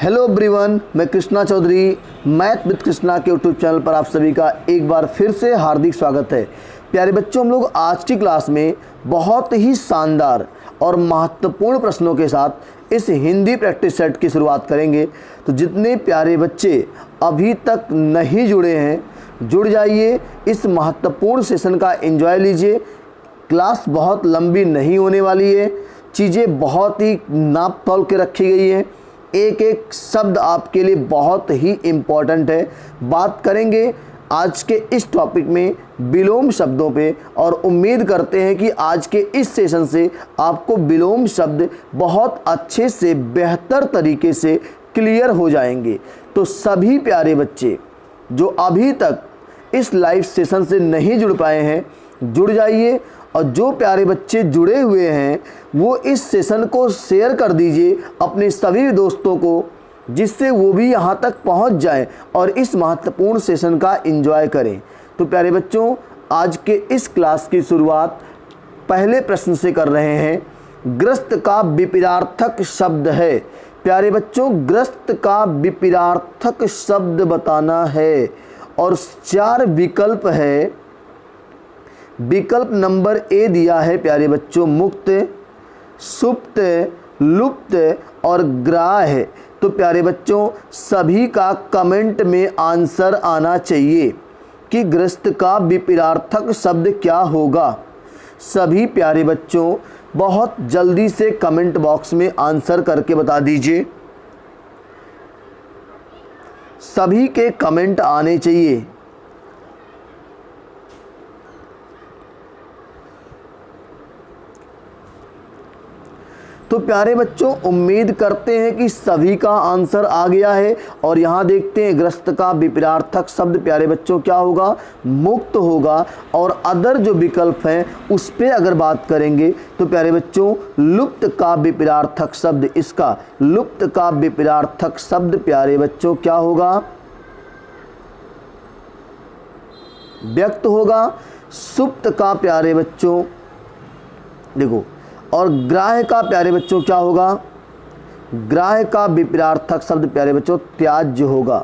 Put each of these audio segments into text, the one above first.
Hello everyone, मैं Krishna Chaudhary math with Krishna के YouTube channel पर आप सभी का एक बार फिर से हार्दिक स्वागत है। प्यारे बच्चों, हम लोग आज की क्लास में बहुत ही शानदार और महत्वपूर्ण प्रश्नों के साथ इस हिंदी प्रैक्टिस सेट की शुरुआत करेंगे। तो जितने प्यारे बच्चे अभी तक नहीं जुड़े हैं, जुड़ जाइए, इस महत्वपूर्ण सेशन का एंजॉय लीजिए। क्लास बहुत लंबी नहीं होने वाली है, चीज़ें बहुत ही नाप तौल के रखी गई हैं, एक एक शब्द आपके लिए बहुत ही इम्पॉर्टेंट है। बात करेंगे आज के इस टॉपिक में विलोम शब्दों पे, और उम्मीद करते हैं कि आज के इस सेशन से आपको विलोम शब्द बहुत अच्छे से बेहतर तरीके से क्लियर हो जाएंगे। तो सभी प्यारे बच्चे जो अभी तक इस लाइव सेशन से नहीं जुड़ पाए हैं, जुड़ जाइए, और जो प्यारे बच्चे जुड़े हुए हैं वो इस सेशन को शेयर कर दीजिए अपने सभी दोस्तों को, जिससे वो भी यहाँ तक पहुँच जाएं और इस महत्वपूर्ण सेशन का एंजॉय करें। तो प्यारे बच्चों, आज के इस क्लास की शुरुआत पहले प्रश्न से कर रहे हैं। ग्रस्त का विपरीतार्थक शब्द है। प्यारे बच्चों, ग्रस्त का विपरीतार्थक शब्द बताना है और 4 विकल्प है। विकल्प नंबर ए दिया है प्यारे बच्चों, मुक्त, सुप्त, लुप्त और ग्राह्य। तो प्यारे बच्चों, सभी का कमेंट में आंसर आना चाहिए कि ग्रस्त का विपरीतार्थक शब्द क्या होगा। सभी प्यारे बच्चों बहुत जल्दी से कमेंट बॉक्स में आंसर करके बता दीजिए। सभी के कमेंट आने चाहिए। तो प्यारे बच्चों, उम्मीद करते हैं कि सभी का आंसर आ गया है। और यहाँ देखते हैं, ग्रस्त का विपरीतार्थक शब्द प्यारे बच्चों क्या होगा? मुक्त होगा। और अदर जो विकल्प हैं उस पे अगर बात करेंगे तो प्यारे बच्चों, लुप्त का विपरीतार्थक शब्द, इसका लुप्त का विपरीतार्थक शब्द प्यारे बच्चों क्या होगा? व्यक्त होगा। सुप्त का प्यारे बच्चों देखो, और ग्राह्य का प्यारे बच्चों क्या होगा? ग्राह्य का विपरीतार्थक शब्द प्यारे बच्चों त्याज्य होगा।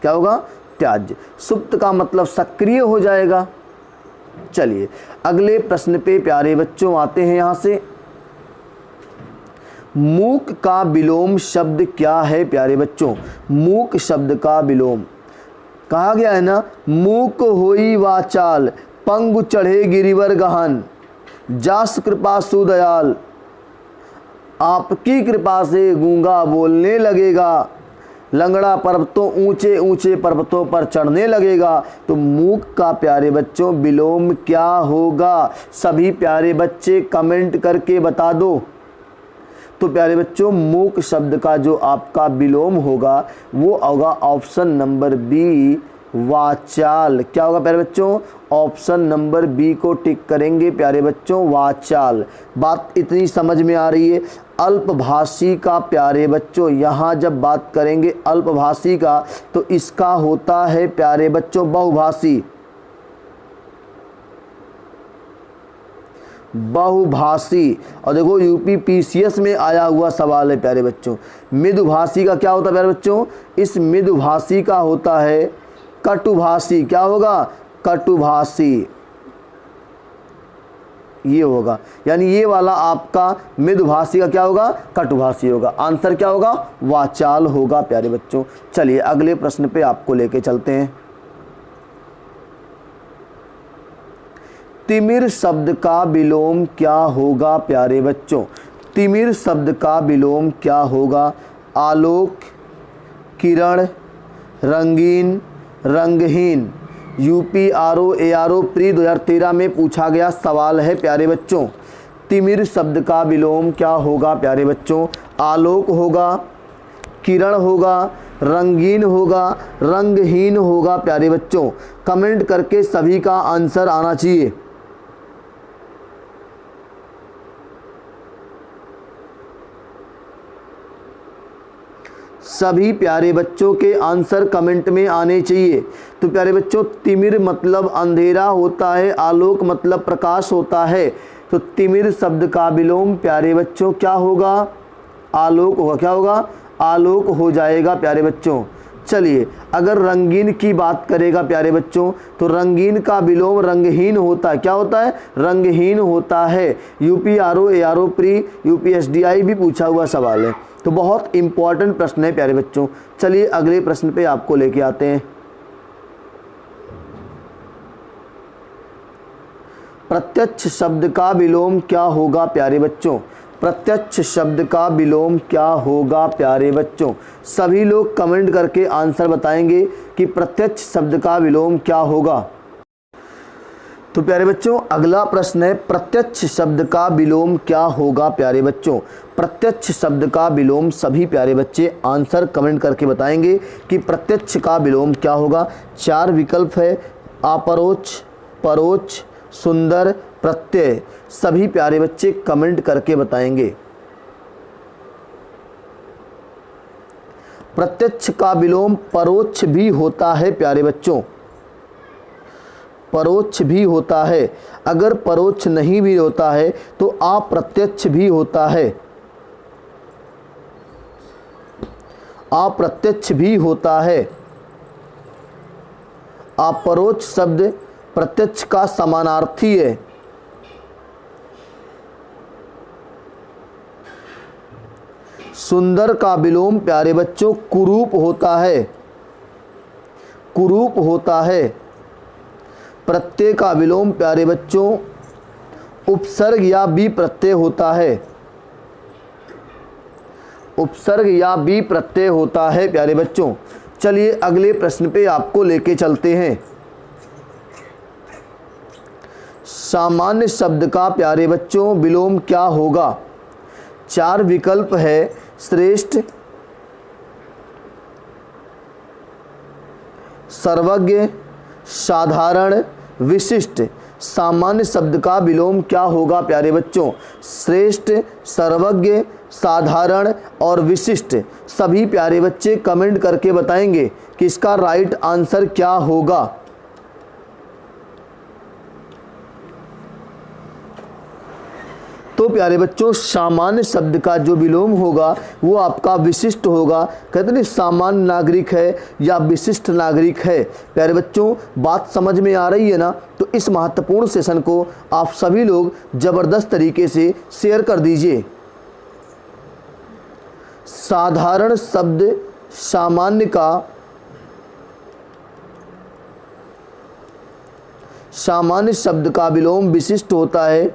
क्या होगा? त्याज्य। सुप्त का मतलब सक्रिय हो जाएगा। चलिए अगले प्रश्न पे प्यारे बच्चों आते हैं। यहां से मूक का विलोम शब्द क्या है प्यारे बच्चों? मूक शब्द का विलोम कहा गया है ना, मूक होई वाचाल, पंगु चढ़े गिरिवर गहन, जास कृपा सुदयाल, आपकी कृपा से गूंगा बोलने लगेगा, लंगड़ा पर्वतों ऊंचे ऊंचे पर्वतों पर चढ़ने लगेगा। तो मूक का प्यारे बच्चों विलोम क्या होगा? सभी प्यारे बच्चे कमेंट करके बता दो। तो प्यारे बच्चों, मूक शब्द का जो आपका विलोम होगा वो होगा ऑप्शन नंबर बी, वाचाल। क्या होगा प्यारे बच्चों? ऑप्शन नंबर बी को टिक करेंगे प्यारे बच्चों, वाचाल। बात इतनी समझ में आ रही है। अल्पभाषी का प्यारे बच्चों, यहाँ जब बात करेंगे अल्पभाषी का तो इसका होता है प्यारे बच्चों बहुभाषी। बहुभाषी। और देखो यूपी पीसीएस में आया हुआ सवाल है प्यारे बच्चों। मृदुभाषी का क्या होता है प्यारे बच्चों? इस मृदुभाषी का होता है कटुभाषी। क्या होगा? कटुभाषी। ये होगा, यानी ये वाला आपका मृदुभाषी का क्या होगा? कटुभाषी होगा। आंसर क्या होगा? वाचाल होगा प्यारे बच्चों। चलिए अगले प्रश्न पे आपको लेके चलते हैं। तिमिर शब्द का विलोम क्या होगा प्यारे बच्चों? तिमिर शब्द का विलोम क्या होगा? आलोक, किरण, रंगीन, रंगहीन। UPRO ARO प्री 2013 में पूछा गया सवाल है प्यारे बच्चों। तिमिर शब्द का विलोम क्या होगा प्यारे बच्चों? आलोक होगा, किरण होगा, रंगीन होगा, रंगहीन होगा प्यारे बच्चों। कमेंट करके सभी का आंसर आना चाहिए। सभी प्यारे बच्चों के आंसर कमेंट में आने चाहिए। तो प्यारे बच्चों, तिमिर मतलब अंधेरा होता है, आलोक मतलब प्रकाश होता है। तो तिमिर शब्द का विलोम प्यारे बच्चों क्या होगा? आलोक होगा। क्या होगा? आलोक हो जाएगा प्यारे बच्चों। चलिए, अगर रंगीन की बात करेगा प्यारे बच्चों, तो रंगीन का विलोम रंगहीन होता है। क्या होता है? रंगहीन होता है। यूपीआरओ एआरओ प्री यूपीएसडीआई भी पूछा हुआ सवाल है, तो बहुत इंपॉर्टेंट प्रश्न है प्यारे बच्चों। चलिए अगले प्रश्न पे आपको लेके आते हैं। प्रत्यक्ष शब्द का विलोम क्या होगा प्यारे बच्चों? प्रत्यक्ष शब्द का विलोम क्या होगा प्यारे बच्चों? सभी लोग कमेंट करके आंसर बताएंगे कि प्रत्यक्ष शब्द का विलोम क्या होगा। तो प्यारे बच्चों अगला प्रश्न है, प्रत्यक्ष शब्द का विलोम क्या होगा प्यारे बच्चों? प्रत्यक्ष शब्द का विलोम सभी प्यारे बच्चे आंसर कमेंट करके बताएंगे कि प्रत्यक्ष का विलोम क्या होगा। 4 विकल्प है, अपरोक्ष, परोक्ष, सुंदर, प्रत्यय। सभी प्यारे बच्चे कमेंट करके बताएंगे। प्रत्यक्ष का विलोम परोक्ष भी होता है प्यारे बच्चों, परोक्ष भी होता है। अगर परोक्ष नहीं भी होता है तो अप्रत्यक्ष भी होता है, अप्रत्यक्ष भी होता है। अपरोक्ष शब्द प्रत्यक्ष का समानार्थी है। सुंदर का विलोम प्यारे बच्चों कुरूप होता है, कुरूप होता है। प्रत्यय का विलोम प्यारे बच्चों उपसर्ग या विप्रत्यय होता है, उपसर्ग या विप्रत्यय होता है प्यारे बच्चों। चलिए अगले प्रश्न पे आपको लेके चलते हैं। सामान्य शब्द का प्यारे बच्चों विलोम क्या होगा? 4 विकल्प है, श्रेष्ठ, सर्वज्ञ, साधारण, विशिष्ट। सामान्य शब्द का विलोम क्या होगा प्यारे बच्चों? श्रेष्ठ, सर्वज्ञ, साधारण और विशिष्ट। सभी प्यारे बच्चे कमेंट करके बताएंगे कि इसका राइट आंसर क्या होगा। तो प्यारे बच्चों सामान्य शब्द का जो विलोम होगा वो आपका विशिष्ट होगा। कहते नहीं सामान्य नागरिक है या विशिष्ट नागरिक है। प्यारे बच्चों बात समझ में आ रही है ना? तो इस महत्वपूर्ण सेशन को आप सभी लोग ज़बरदस्त तरीके से शेयर कर दीजिए। साधारण शब्द सामान्य का, सामान्य शब्द का विलोम विशिष्ट होता है।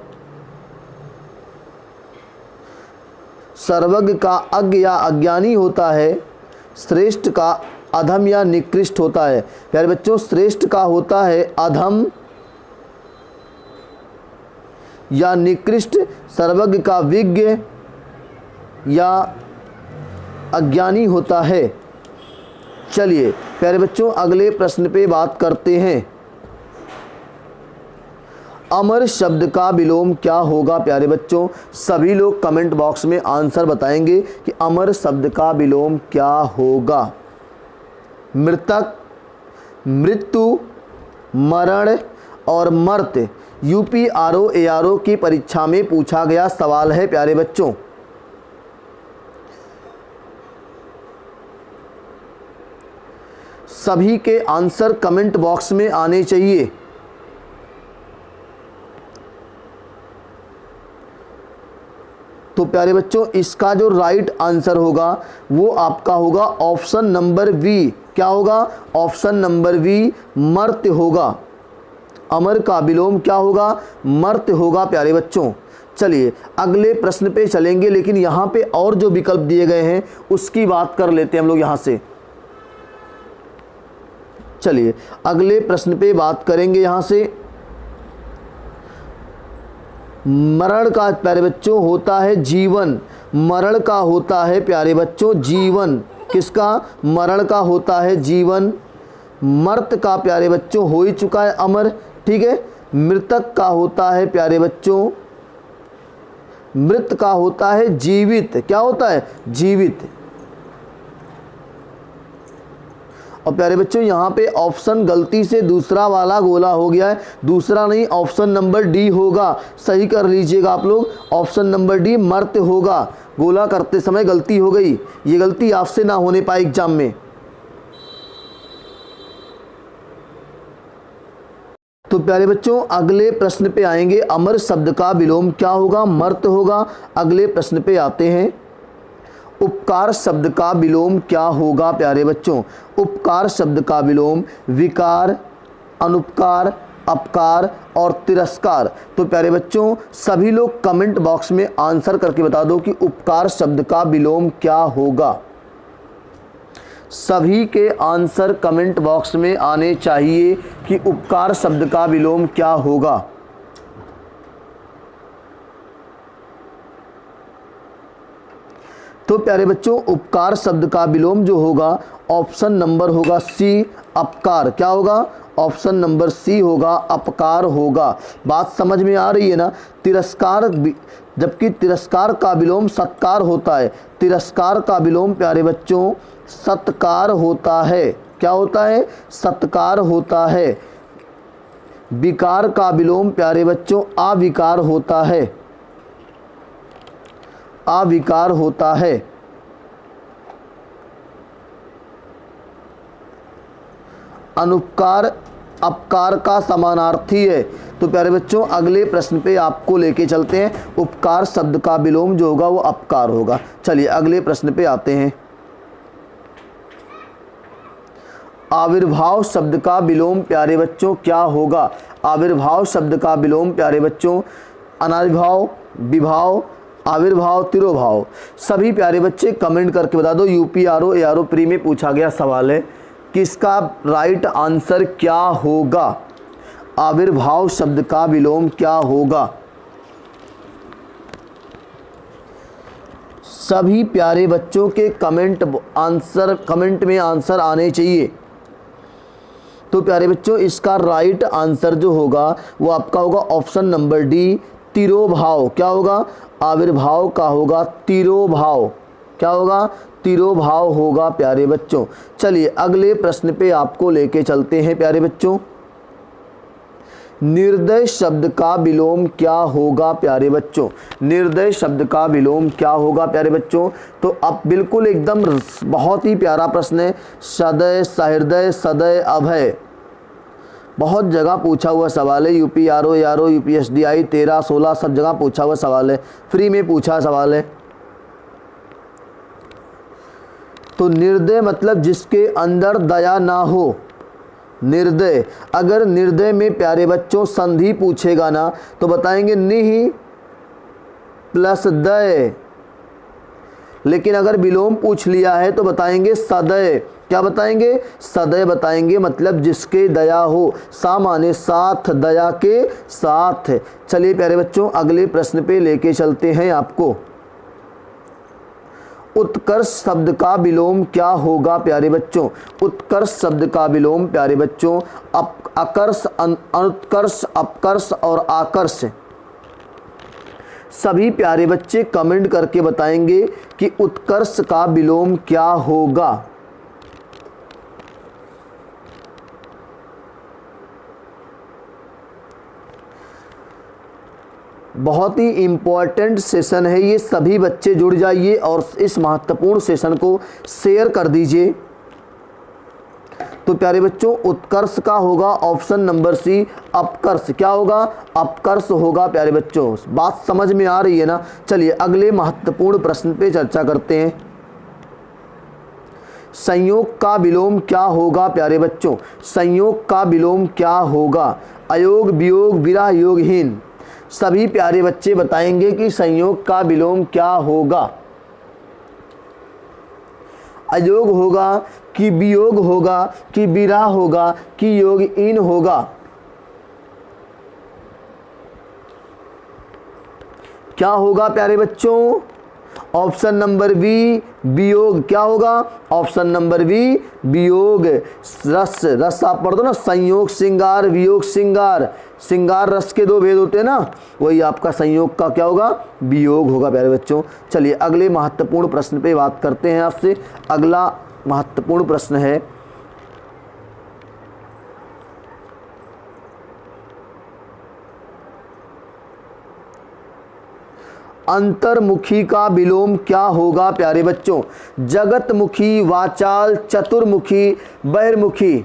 सर्वज्ञ का अज्ञ या अज्ञानी होता है। श्रेष्ठ का अधम या निकृष्ट होता है। प्यारे बच्चों श्रेष्ठ का होता है अधम या निकृष्ट, सर्वज्ञ का विज्ञ या अज्ञानी होता है। चलिए प्यारे बच्चों अगले प्रश्न पे बात करते हैं। अमर शब्द का विलोम क्या होगा प्यारे बच्चों? सभी लोग कमेंट बॉक्स में आंसर बताएंगे कि अमर शब्द का विलोम क्या होगा। मृतक, मृत्यु, मरण और मर्त्य यूपीआरओ एआरओ की परीक्षा में पूछा गया सवाल है प्यारे बच्चों। सभी के आंसर कमेंट बॉक्स में आने चाहिए। तो प्यारे बच्चों इसका जो राइट आंसर होगा वो आपका होगा ऑप्शन नंबर बी। क्या होगा? ऑप्शन नंबर बी, मर्त्य होगा। अमर का विलोम क्या होगा? मर्त्य होगा प्यारे बच्चों। चलिए अगले प्रश्न पे चलेंगे, लेकिन यहाँ पे और जो विकल्प दिए गए हैं उसकी बात कर लेते हैं हम लोग यहाँ से। चलिए अगले प्रश्न पे बात करेंगे यहाँ से। मरण का प्यारे बच्चों होता है जीवन, मरण का होता है प्यारे बच्चों जीवन। किसका? मरण का होता है जीवन। मर्त्य का प्यारे बच्चों हो ही चुका है अमर, ठीक है। मृतक का होता है प्यारे बच्चों, मृत का होता है जीवित। क्या होता है? जीवित। और प्यारे बच्चों यहाँ पे ऑप्शन गलती से दूसरा वाला गोला हो गया है, दूसरा नहीं ऑप्शन नंबर डी होगा। सही कर लीजिएगा आप लोग, ऑप्शन नंबर डी मर्त्य होगा। गोला करते समय गलती हो गई, ये गलती आपसे ना होने पाए एग्जाम में। तो प्यारे बच्चों अगले प्रश्न पे आएंगे। अमर शब्द का विलोम क्या होगा? मर्त होगा। अगले प्रश्न पे आते हैं। उपकार शब्द का विलोम क्या होगा प्यारे बच्चों? उपकार शब्द का विलोम विकार, अनुपकार, अपकार और तिरस्कार। तो प्यारे बच्चों सभी लोग कमेंट बॉक्स में आंसर करके बता दो कि उपकार शब्द का विलोम क्या होगा। सभी के आंसर कमेंट बॉक्स में आने चाहिए कि उपकार शब्द का विलोम क्या होगा। तो प्यारे बच्चों उपकार शब्द का विलोम जो होगा ऑप्शन नंबर होगा सी, अपकार। क्या होगा? ऑप्शन नंबर सी होगा, अपकार होगा। बात समझ में आ रही है ना? तिरस्कार, जबकि तिरस्कार का विलोम सत्कार होता है। तिरस्कार का विलोम प्यारे बच्चों सत्कार होता है। क्या होता है? सत्कार होता है। विकार का विलोम प्यारे बच्चों अविकार होता है। अविकार होता है। अनुपकार अपकार का समानार्थी है। तो प्यारे बच्चों अगले प्रश्न पे आपको लेके चलते हैं। उपकार शब्द का विलोम जो होगा वो अपकार होगा। चलिए अगले प्रश्न पे आते हैं। आविर्भाव शब्द का विलोम प्यारे बच्चों क्या होगा? आविर्भाव शब्द का विलोम प्यारे बच्चों अनाविर्भाव, विभाव, आविर्भाव, तिरोभाव। सभी प्यारे बच्चे कमेंट करके बता दो। यूपीआरओ एआरओ प्री में पूछा गया सवाल है कि इसका राइट आंसर क्या होगा? आविर्भाव शब्द का विलोम क्या होगा? सभी प्यारे बच्चों के कमेंट में आंसर आने चाहिए। तो प्यारे बच्चों इसका राइट आंसर जो होगा वो आपका होगा ऑप्शन नंबर डी, तिरोभाव। क्या होगा? आविर्भाव का होगा तिरोभाव। क्या होगा? तिरोभाव होगा प्यारे बच्चों। चलिए अगले प्रश्न पे आपको लेके चलते हैं प्यारे बच्चों। निर्दय शब्द का विलोम क्या होगा प्यारे बच्चों? निर्दय शब्द का विलोम क्या होगा प्यारे बच्चों? तो अब बिल्कुल एकदम बहुत ही प्यारा प्रश्न है। सदय, सहृदय, सदय, अभय। बहुत जगह पूछा हुआ सवाल है। यूपीआरओ एआरओ यूपीएसडीआई 13, 16 सब जगह पूछा हुआ सवाल है। फ्री में पूछा सवाल है। तो निर्दय मतलब जिसके अंदर दया ना हो। निर्दय, अगर निर्दय में प्यारे बच्चों संधि पूछेगा ना तो बताएंगे निहि प्लस दय। लेकिन अगर विलोम पूछ लिया है तो बताएंगे सदय। क्या बताएंगे? सदय बताएंगे। मतलब जिसके दया हो। सा माने साथ, दया के साथ। चलिए प्यारे बच्चों अगले प्रश्न पे लेके चलते हैं आपको। उत्कर्ष शब्द का विलोम क्या होगा प्यारे बच्चों? उत्कर्ष शब्द का विलोम प्यारे बच्चों अकर्ष, अनुत्कर्ष, अपकर्ष और आकर्ष। सभी प्यारे बच्चे कमेंट करके बताएंगे कि उत्कर्ष का विलोम क्या होगा। बहुत ही इम्पॉर्टेंट सेशन है ये। सभी बच्चे जुड़ जाइए और इस महत्वपूर्ण सेशन को शेयर कर दीजिए। तो प्यारे बच्चों उत्कर्ष का होगा ऑप्शन नंबर सी, अपकर्ष। क्या होगा? अपकर्ष होगा प्यारे बच्चों। बात समझ में आ रही है ना? चलिए अगले महत्वपूर्ण प्रश्न पे चर्चा करते हैं। संयोग का विलोम क्या होगा प्यारे बच्चों? संयोग का विलोम क्या होगा? अयोग, वियोग, विरह, योगहीन। सभी प्यारे बच्चे बताएंगे कि संयोग का विलोम क्या होगा। अयोग होगा कि वियोग होगा कि विरह होगा कि योगहीन होगा? क्या होगा प्यारे बच्चों? ऑप्शन नंबर बी, वियोग। क्या होगा? ऑप्शन नंबर बी, वियोग। रस, रस आप पढ़ दो ना, संयोग श्रृंगार, वियोग श्रृंगार। श्रृंगार रस के दो भेद होते हैं ना, वही आपका संयोग का क्या होगा? वियोग होगा प्यारे बच्चों। चलिए अगले महत्वपूर्ण प्रश्न पे बात करते हैं आपसे। अगला महत्वपूर्ण प्रश्न है अंतर्मुखी का विलोम क्या होगा प्यारे बच्चों? जगतमुखी, वाचाल, चतुर्मुखी, बहिर्मुखी,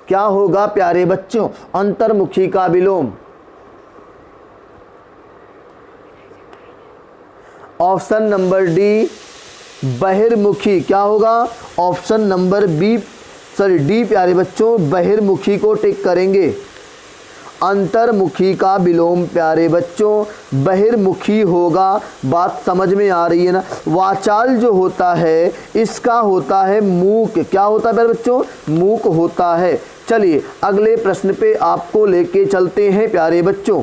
क्या होगा प्यारे बच्चों अंतर्मुखी का विलोम? ऑप्शन नंबर डी बहिर्मुखी। क्या होगा? ऑप्शन नंबर डी प्यारे बच्चों बहिर्मुखी को टिक करेंगे। अंतर्मुखी का विलोम प्यारे बच्चों बहिर्मुखी होगा। बात समझ में आ रही है ना? वाचाल जो होता है इसका होता है मूक। क्या होता है प्यारे बच्चों? मूक होता है। चलिए अगले प्रश्न पे आपको लेके चलते हैं प्यारे बच्चों।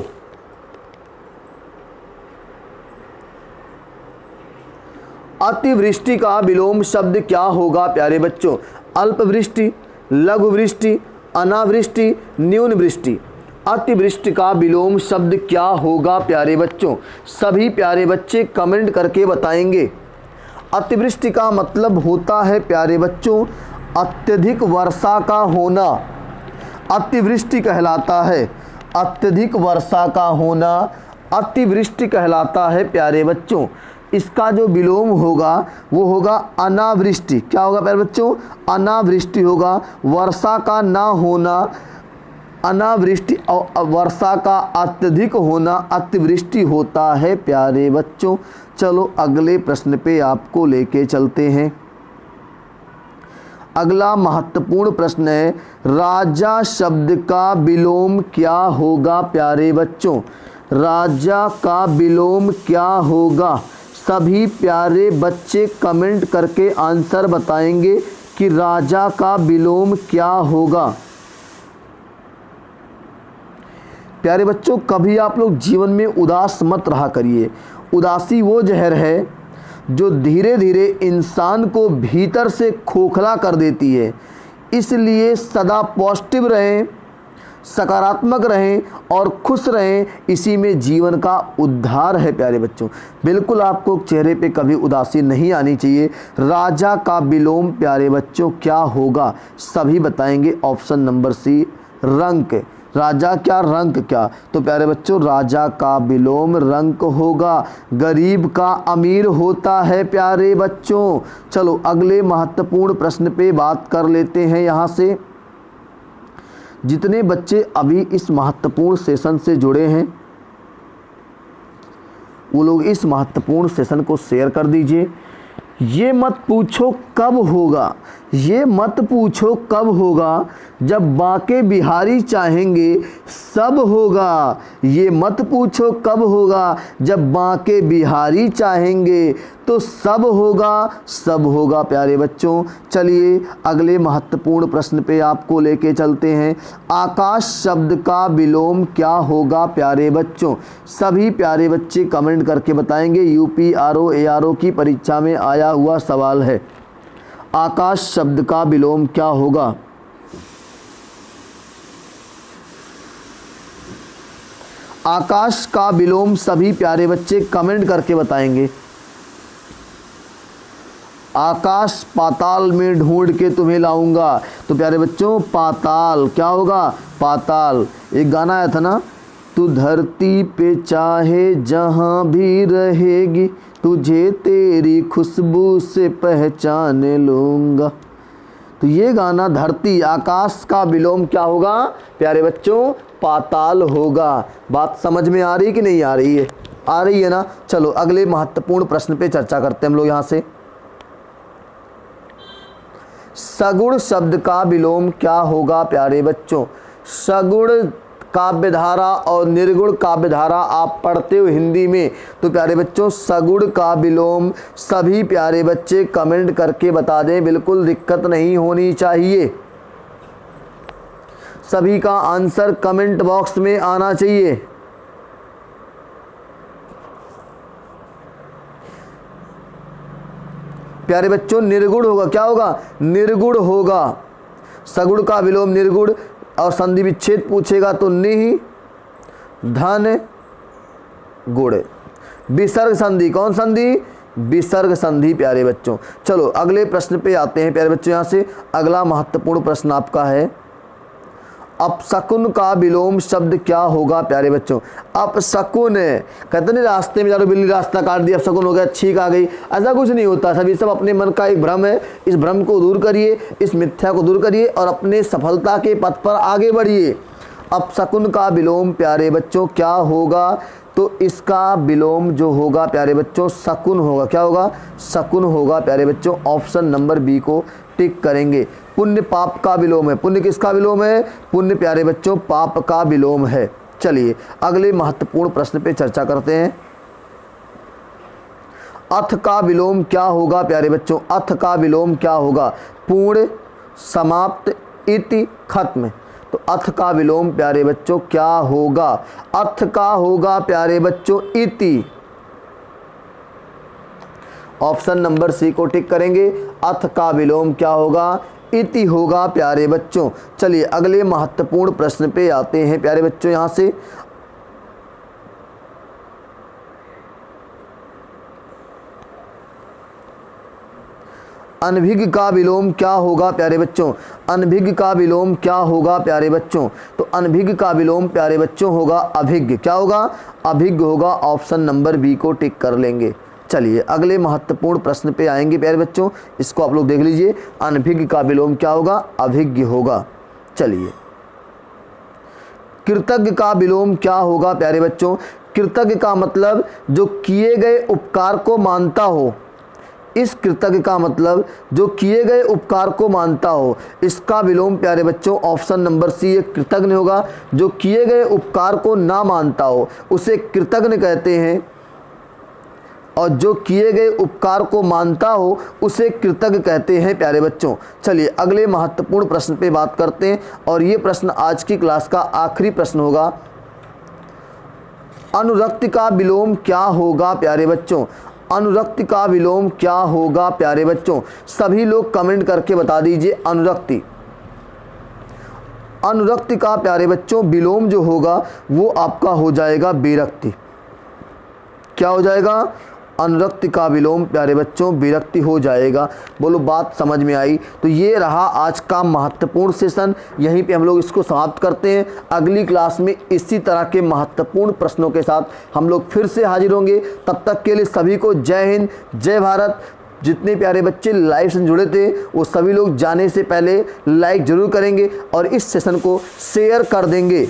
अतिवृष्टि का विलोम शब्द क्या होगा प्यारे बच्चों? अल्पवृष्टि, लघुवृष्टि, अनावृष्टि, न्यून वृष्टि। अतिवृष्टि का विलोम शब्द क्या होगा प्यारे बच्चों? सभी प्यारे बच्चे कमेंट करके बताएंगे। अतिवृष्टि का मतलब होता है प्यारे बच्चों अत्यधिक वर्षा का होना, अतिवृष्टि कहलाता है। अत्यधिक वर्षा का होना अतिवृष्टि कहलाता है प्यारे बच्चों। इसका जो विलोम होगा वो होगा अनावृष्टि। क्या होगा प्यारे बच्चों? अनावृष्टि होगा। वर्षा का ना होना अनावृष्टि और वर्षा का अत्यधिक होना अतिवृष्टि होता है प्यारे बच्चों। चलो अगले प्रश्न पे आपको लेके चलते हैं। अगला महत्वपूर्ण प्रश्न है राजा शब्द का विलोम क्या होगा प्यारे बच्चों? राजा का विलोम क्या होगा? सभी प्यारे बच्चे कमेंट करके आंसर बताएंगे कि राजा का विलोम क्या होगा। प्यारे बच्चों कभी आप लोग जीवन में उदास मत रहा करिए। उदासी वो जहर है जो धीरे धीरे इंसान को भीतर से खोखला कर देती है। इसलिए सदा पॉजिटिव रहें, सकारात्मक रहें और खुश रहें। इसी में जीवन का उद्धार है प्यारे बच्चों। बिल्कुल आपको चेहरे पे कभी उदासी नहीं आनी चाहिए। राजा का विलोम प्यारे बच्चों क्या होगा? सभी बताएंगे। ऑप्शन नंबर सी रंक। राजा क्या रंक क्या? तो प्यारे बच्चों राजा का विलोम रंक होगा। गरीब का अमीर होता है प्यारे बच्चों। चलो अगले महत्वपूर्ण प्रश्न पे बात कर लेते हैं। यहाँ से जितने बच्चे अभी इस महत्वपूर्ण सेशन से जुड़े हैं वो लोग इस महत्वपूर्ण सेशन को शेयर कर दीजिए। ये मत पूछो कब होगा, ये मत पूछो कब होगा, जब बाके बिहारी चाहेंगे सब होगा। ये मत पूछो कब होगा, जब बाके बिहारी चाहेंगे तो सब होगा, सब होगा प्यारे बच्चों। चलिए अगले महत्वपूर्ण प्रश्न पे आपको लेके चलते हैं। आकाश शब्द का विलोम क्या होगा प्यारे बच्चों? सभी प्यारे बच्चे कमेंट करके बताएंगे। यूपीआरओ एआरओ की परीक्षा में आया हुआ सवाल है। आकाश शब्द का विलोम क्या होगा? आकाश का विलोम सभी प्यारे बच्चे कमेंट करके बताएंगे। आकाश पाताल में ढूंढ के तुम्हें लाऊंगा। तो प्यारे बच्चों पाताल क्या होगा? पाताल। एक गाना आया था ना, तू धरती पे चाहे जहां भी रहेगी, तुझे तेरी खुशबू से पहचान लूँगा। तो ये गाना धरती, आकाश का विलोम क्या होगा प्यारे बच्चों? पाताल होगा। बात समझ में आ रही है कि नहीं आ रही है? आ रही है ना? चलो अगले महत्वपूर्ण प्रश्न पे चर्चा करते हैं हम लोग। यहाँ से सगुण शब्द का विलोम क्या होगा प्यारे बच्चों? सगुण काव्यधारा और निर्गुण काव्यधारा आप पढ़ते हो हिंदी में। तो प्यारे बच्चों सगुण का विलोम सभी प्यारे बच्चे कमेंट करके बता दें। बिल्कुल दिक्कत नहीं होनी चाहिए। सभी का आंसर कमेंट बॉक्स में आना चाहिए। प्यारे बच्चों निर्गुण होगा। क्या होगा? निर्गुण होगा। सगुण का विलोम निर्गुण और संधि विच्छेद पूछेगा तो निहि धन गुण। विसर्ग संधि, कौन संधि? विसर्ग संधि प्यारे बच्चों। चलो अगले प्रश्न पे आते हैं प्यारे बच्चों। यहाँ से अगला महत्वपूर्ण प्रश्न आपका है अपशकुन का विलोम शब्द क्या होगा प्यारे बच्चों? अपशकुन, कहते नहीं रास्ते में जा रहे बिल्ली रास्ता काट दिया, अपशकुन हो गया, छींक आ गई, ऐसा कुछ नहीं होता। सभी सब अपने मन का एक भ्रम है। इस भ्रम को दूर करिए, इस मिथ्या को दूर करिए और अपने सफलता के पथ पर आगे बढ़िए। अपशकुन का विलोम प्यारे बच्चों क्या होगा? तो इसका विलोम जो होगा प्यारे बच्चों शकुन होगा। क्या होगा? शकुन होगा प्यारे बच्चों। ऑप्शन नंबर बी को टिक करेंगे। पुण्य पाप का विलोम है। पुण्य किसका विलोम है? पुण्य प्यारे बच्चों पाप का विलोम है। चलिए अगले महत्वपूर्ण प्रश्न पे चर्चा करते हैं। अथ का विलोम क्या होगा प्यारे बच्चों? अथ का विलोम क्या होगा? पूर्ण, समाप्त, इति, खत्म। तो अथ का विलोम प्यारे बच्चों क्या होगा? अथ का होगा प्यारे बच्चों इति। ऑप्शन नंबर सी को टिक करेंगे। अथ का विलोम क्या होगा? इति होगा प्यारे बच्चों। चलिए अगले महत्वपूर्ण प्रश्न पे आते हैं प्यारे बच्चों। यहां से अनभिज्ञ का विलोम क्या होगा प्यारे बच्चों? अनभिज्ञ का विलोम क्या होगा प्यारे बच्चों? तो अनभिज्ञ का विलोम प्यारे बच्चों होगा अभिज्ञ। क्या होगा? अभिज्ञ होगा। ऑप्शन नंबर बी को टिक कर लेंगे। चलिए अगले महत्वपूर्ण प्रश्न पे आएंगे प्यारे बच्चों, इसको आप लोग देख लीजिए। अनभिज्ञ का विलोम क्या होगा? अभिज्ञ होगा। चलिए कृतज्ञ का विलोम क्या होगा प्यारे बच्चों? कृतज्ञ का मतलब जो किए गए उपकार को मानता हो। इस कृतज्ञ का मतलब जो किए गए उपकार को मानता हो। इसका विलोम प्यारे बच्चों ऑप्शन नंबर सी कृतज्ञ होगा। जो किए गए उपकार को ना मानता हो उसे कृतज्ञ कहते हैं, और जो किए गए उपकार को मानता हो उसे कृतज्ञ कहते हैं प्यारे बच्चों। चलिए अगले महत्वपूर्ण प्रश्न पे बात करते हैं, और ये प्रश्न आज की क्लास का आखिरी प्रश्न होगा। अनुरक्ति का विलोम क्या होगा प्यारे बच्चों? अनुरक्ति का विलोम क्या होगा प्यारे बच्चों? सभी लोग कमेंट करके बता दीजिए। अनुरक्ति, अनुरक्ति का प्यारे बच्चों विलोम जो होगा वो आपका हो जाएगा विरक्ति। क्या हो जाएगा? अनुरक्ति का विलोम प्यारे बच्चों विरक्ति हो जाएगा। बोलो बात समझ में आई? तो ये रहा आज का महत्वपूर्ण सेशन। यहीं पे हम लोग इसको समाप्त करते हैं। अगली क्लास में इसी तरह के महत्वपूर्ण प्रश्नों के साथ हम लोग फिर से हाजिर होंगे। तब तक के लिए सभी को जय हिंद, जय भारत। जितने प्यारे बच्चे लाइव से जुड़े थे वो सभी लोग जाने से पहले लाइक जरूर करेंगे और इस सेशन को शेयर कर देंगे।